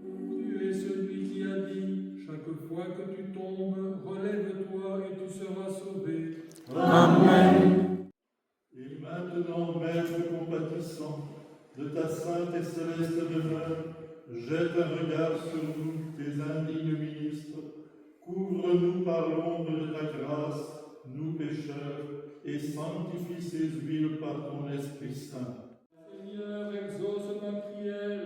Tu es celui qui a dit, chaque fois que tu tombes, relève-toi et tu seras sauvé. Amen. Et maintenant, Maître compatissant, de ta sainte et céleste demeure, jette un regard sur nous, tes indignes ministres, couvre-nous par l'ombre de ta grâce, nous pécheurs, et sanctifie ces huiles par ton Esprit Saint. Seigneur, exauce ma prière.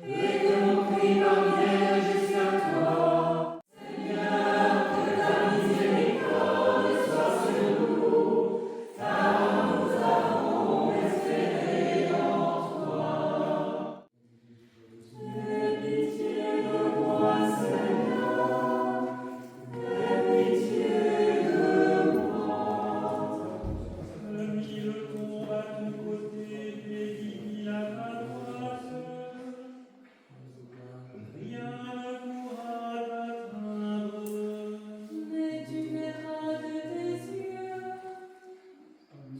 Et que mon cri parvienne jusqu'à toi. Seigneur, que ta miséricorde soit sur nous, car nous avons espéré en toi. Aie pitié de moi, Seigneur, aie pitié de moi. Mis le tombe à ton côté, dédigne la paroisse. Rien ne pourra t'atteindre. Mais tu verras de tes yeux,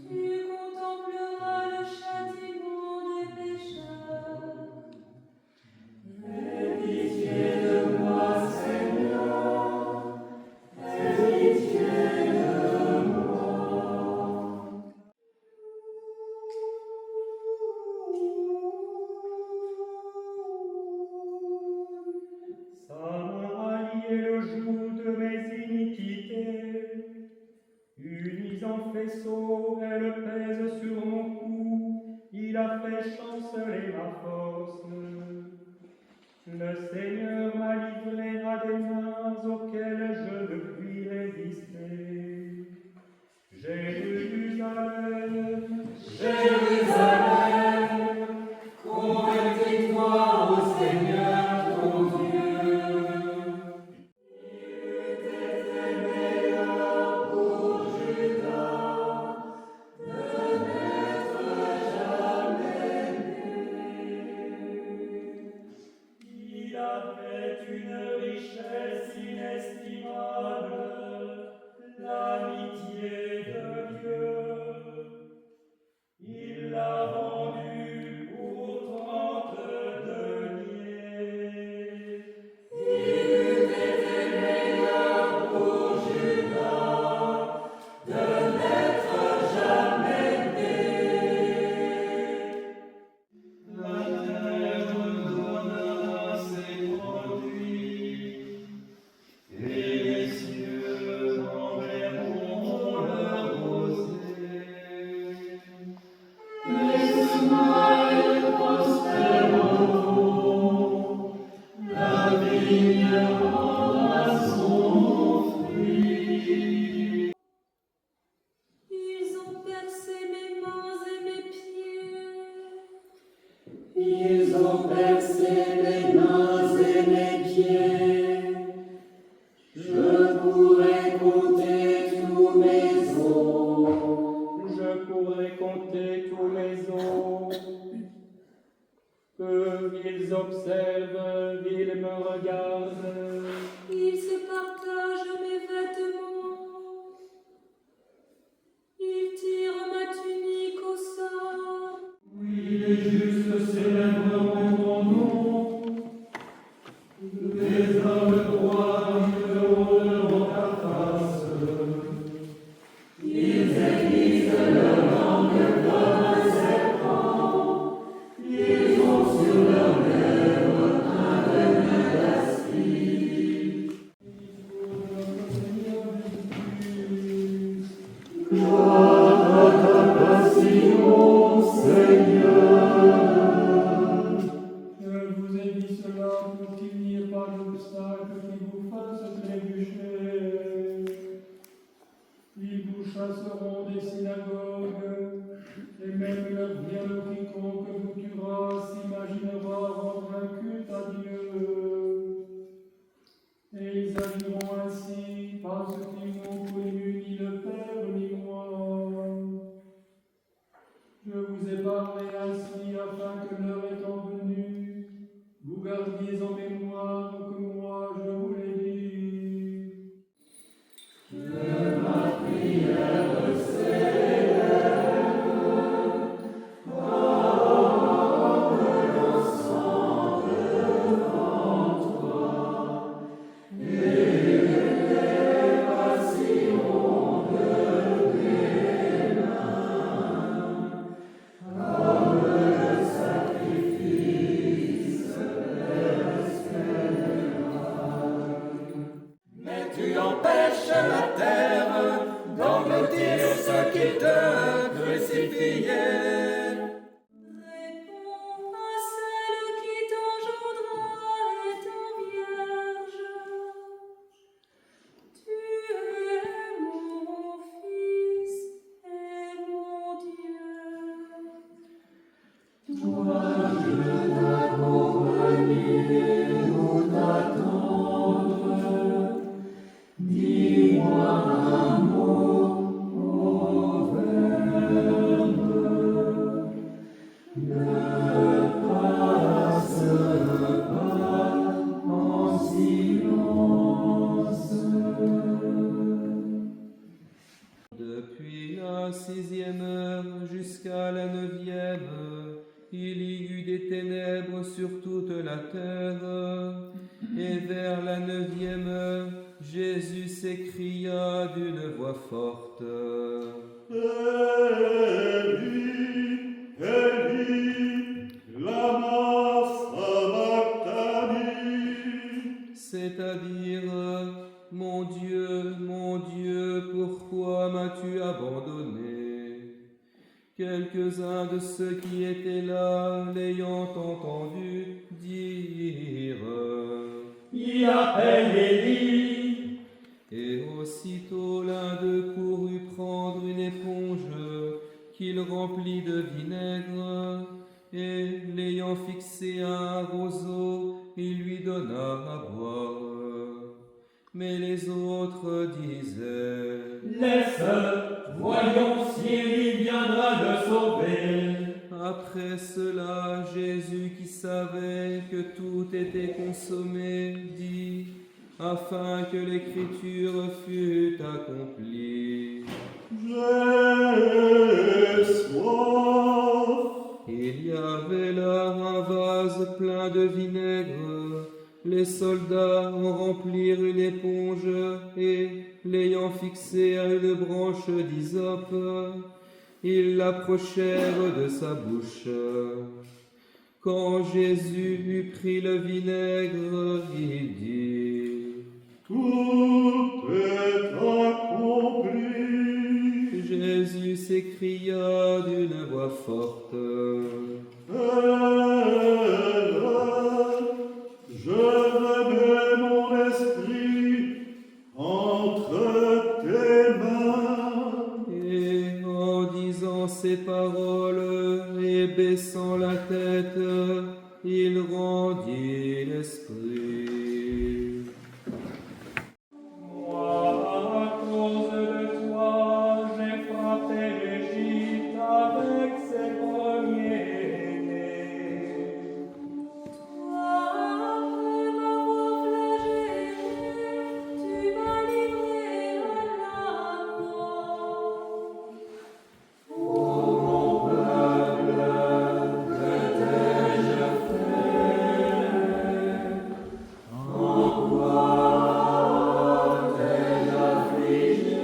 tu contempleras le châtiment des pécheurs. Aie pitié de moi, Seigneur, aie pitié de moi. Sa main a lié le joug de mes iniquités. Unis en faisceau, elle pèse sur mon cou. Il a fait chanceler ma force. Le Seigneur m'a livré à des mains auxquelles je ne puis résister. Jérusalem, Jérusalem, convertis-toi au Seigneur ton Dieu. Il était meilleur pour Judas de n'être jamais né. il a fait une richesse inestimable, l'amitié de Dieu. Il l'a vendu pour 30 deniers. Il eût été meilleur pour Judas de n'être jamais né. La terre donna ses produits, et les cieux enverront leur rosée. Les semailles prospéreront, la vigne rendra son fruit. Ils ont percé mes mains et mes pieds. Ils ont percé mes mains et mes pieds. Je pourrais compter tous mes os. Je pourrais compter tous mes os. Eux, ils observent, ils me regardent. Ils se partagent mes vêtements. Ils tirent ma tunique au sort. Oui, les justes célèbreront ton nom. Les hommes droits hurleront ta face. Ils aiguisent leur langue comme un serpent. Ils ont sur leurs lèvres un venin d'aspi. Gloire à ta passion, Seigneur. Je vous ai dit cela pour qu'il n'y ait pas d'obstacle qui vous fasse trébucher. Ils vous chasseront des synagogues, et même leur bien quiconque vous tuera s'imaginera rendre un culte à Dieu. Et ils agiront ainsi parce qu'ils n'ont connu ni le Père ni moi. Je vous ai parlé ainsi afin que l'heure étant venue, vous gardiez en mémoire que moi je vous l'ai dit. Que ma prière s'élève comme l'encens devant il te crucifiait. Réponds à celle qui t'engendra étant vierge. Tu es mon Fils et mon Dieu. Toi, je t'accompagne ou t'attendre. Dis-moi un mot au Verbe. Ne passe pas en silence. Depuis la 6e heure jusqu'à la 9e, il y eut des ténèbres sur toute la terre. Et vers la 9e heure, Jésus s'écria d'une voix forte: Eli, Eli, lama sabachthani. C'est-à-dire, mon Dieu, pourquoi m'as-tu abandonné? Quelques-uns de ceux qui étaient là, l'ayant entendu, dirent: Il appelle Élie. Et aussitôt l'un d'eux courut prendre une éponge qu'il remplit de vinaigre, et l'ayant fixée à un roseau, il lui donna à boire. Mais les autres disaient: Laisse, voyons si Élie viendra le sauver. Après cela, Jésus, qui savait que tout était consommé, dit, afin que l'écriture fût accomplie: J'ai soif. Il y avait là un vase plein de vinaigre. Les soldats en remplirent une éponge et, l'ayant fixée à une branche d'hysope, ils l'approchèrent de sa bouche. Quand Jésus eut pris le vinaigre, il dit: Tout est accompli. Jésus s'écria d'une voix forte: Je remets mon esprit entre tes mains. Et en disant ces paroles et baissant la tête, il rendit l'esprit. Moi, à cause de toi, j'ai frappé l'Égypte avec ses premiers-nés. Toi, après m'avoir flagellé, tu m'as livré à la mort. Ô mon peuple, que t'ai-je fait? En quoi t'ai-je affligé?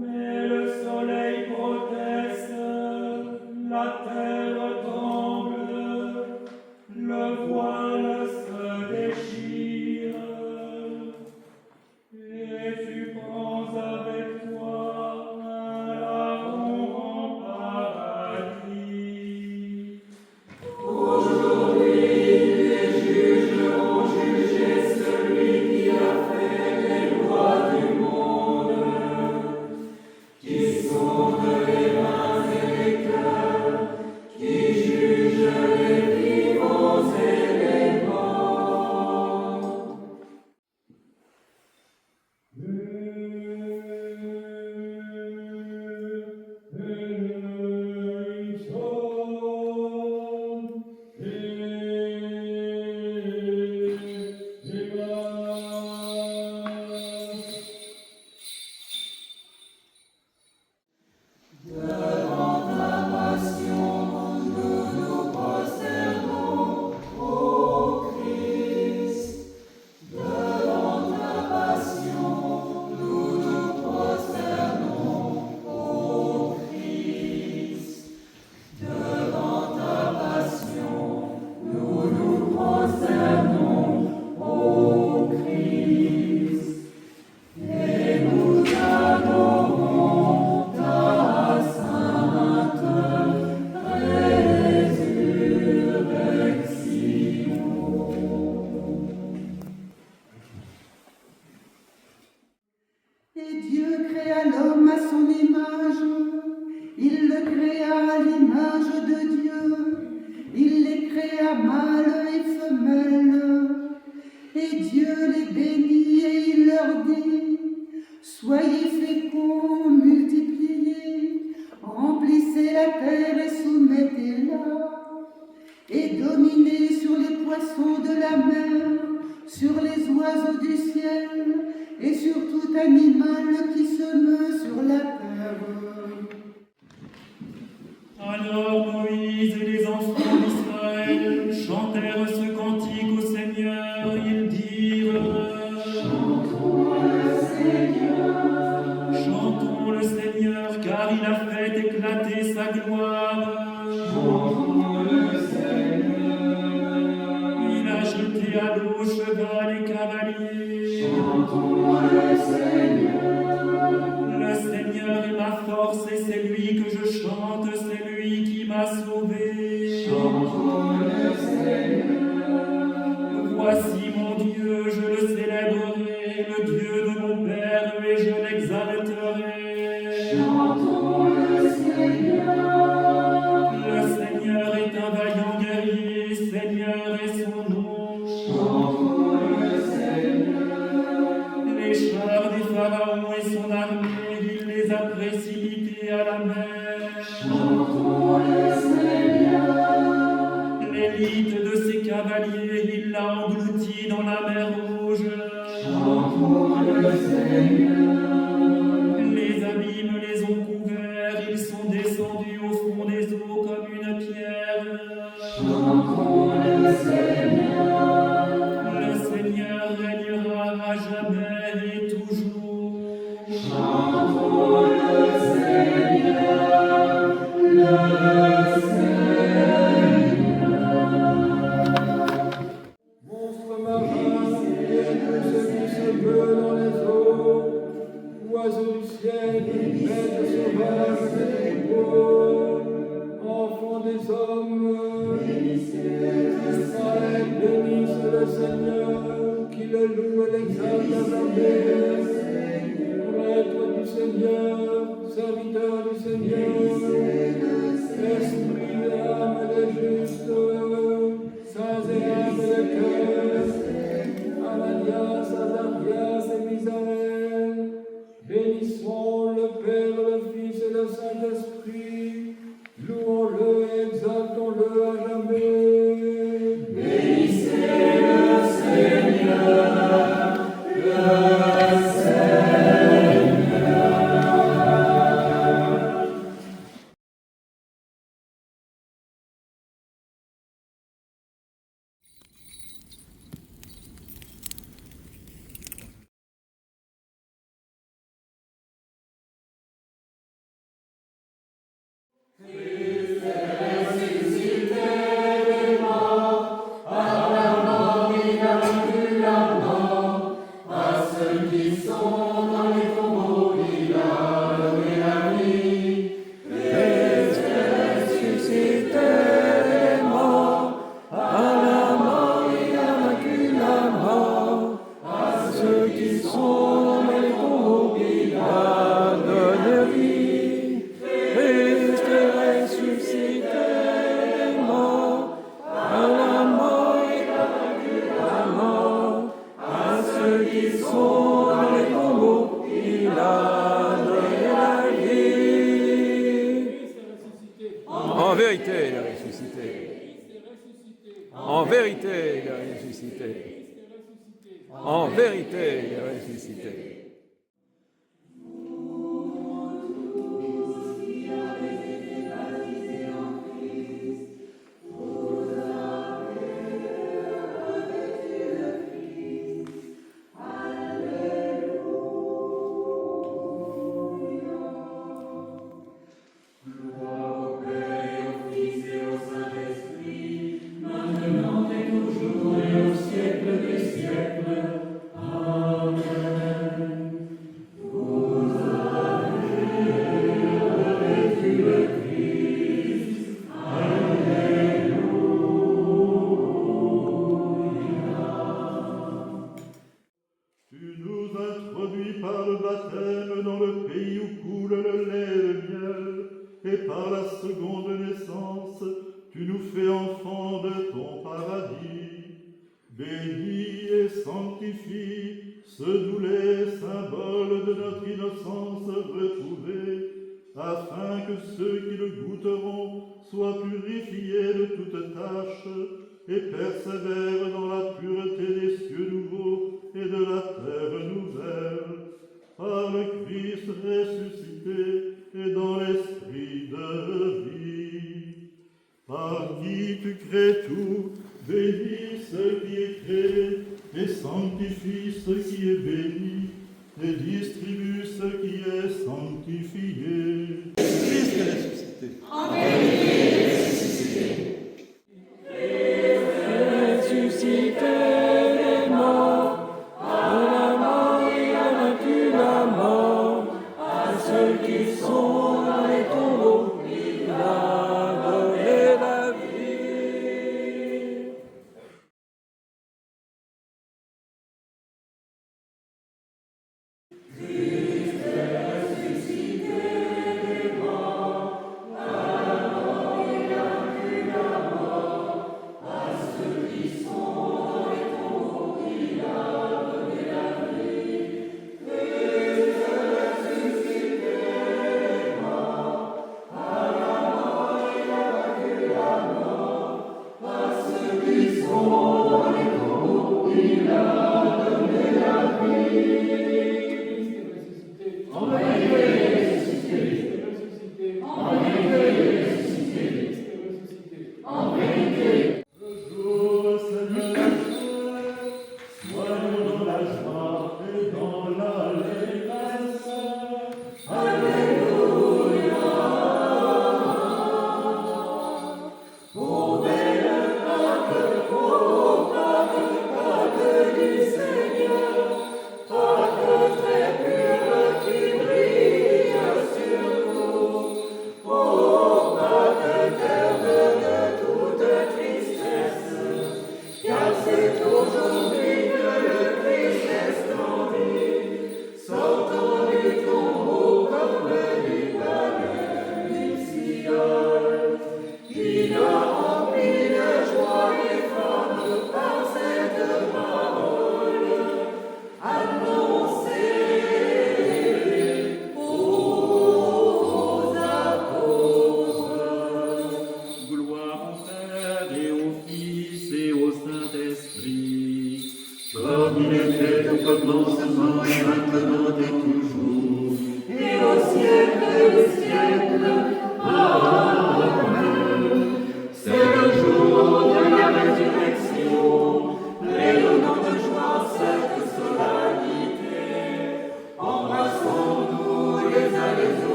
Mais le soleil proteste, la terre tremble, le voile se déchire, et tu prends avec toi un larron en paradis. Aujourd'hui, les juges ont jugé celui qui a fait les lois du monde, qui sonde les mains et les cœurs, qui juge les vivants et les morts. oiseau du ciel et sur tout animal qui se meut sur la terre. Alors Moïse et les enfants d'Israël chantèrent ce cantique au Seigneur. Ils dirent: Chantons le Seigneur, car il a fait éclater sa gloire. Chantons le Seigneur. Il a jeté à l'eau cheval et cavalier. Chantons le Seigneur. Le Seigneur est ma force et c'est lui que je chante, c'est lui qui m'a sauvé. Chantons le Seigneur. Voici mon Dieu, je le célébrerai, le Dieu de mon Père, et je l'exalterai. Chantons le Seigneur. Le Seigneur est un vaillant guerrier, Seigneur est son nom. Chantons le Seigneur. Les chars des pharaons et son armée, il les a précipités à la mer. Chantons le Seigneur. L'élite de ses cavaliers, il l'a englouti dans la mer Rouge. Chantons le Seigneur. Les abîmes les ont couverts, ils sont descendus au fond des eaux comme une pierre. Chantons le Seigneur. Le Seigneur régnera à jamais et toujours. Chantons le Seigneur. Le Seigneur. Monstres marins et tout ce qui se meut dans les eaux, oiseaux du ciel, bêtes sauvages et troupeaux, enfants des hommes, Israël bénisse le Seigneur, qui le loue et l'exalte à jamais. Prêtre du Seigneur, serviteur du Seigneur, esprit et âme des justes, saints et âmes de cœur, Ananias, Azarias et Misaël, bénissons le Père, le Fils et le Saint-Esprit, louons-le et exaltons-le à jamais. Bénissez le Seigneur, le Seigneur. En vérité, il est ressuscité. En vérité, il est ressuscité. En vérité, il est ressuscité. afin que ceux qui le goûteront soient purifiés de toute tâche et persévèrent dans la pureté des cieux nouveaux et ce qui est créé, et sanctifie ce qui est béni, et distribue ce qui est sanctifié. Christ est ressuscité. Ressuscité des morts, à la mort il a vaincu la mort, à ceux qui sont dans les tombeaux, il a donné la vie.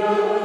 Amen.